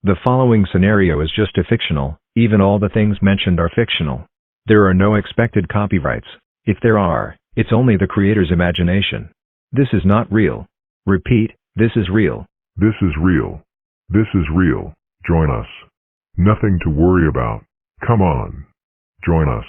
The following scenario is just a fictional, even all the things mentioned are fictional. There are no expected copyrights. If there are, it's only the creator's imagination. This is not real. Repeat, this is real. This is real. This is real. Join us. Nothing to worry about. Come on. Join us.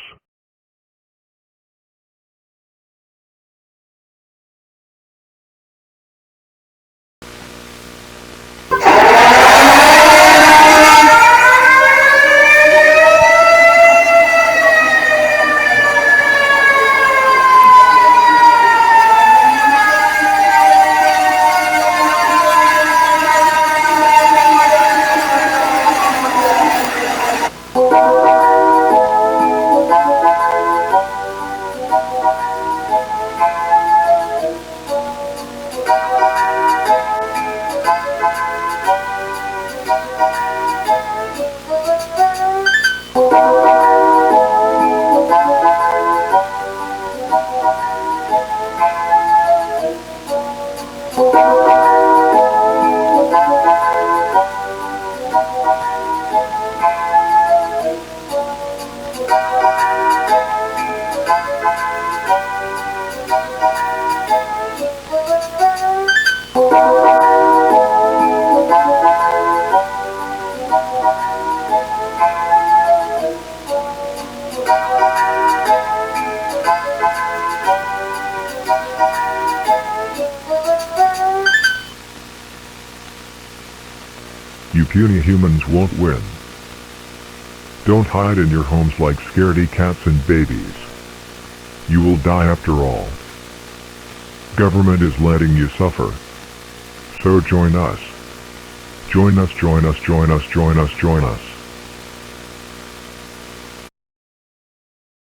You puny humans won't win. Don't hide in your homes like scaredy cats and babies. You will die after all. Government is letting you suffer. So join us. Join us, join us, join us, join us, join us.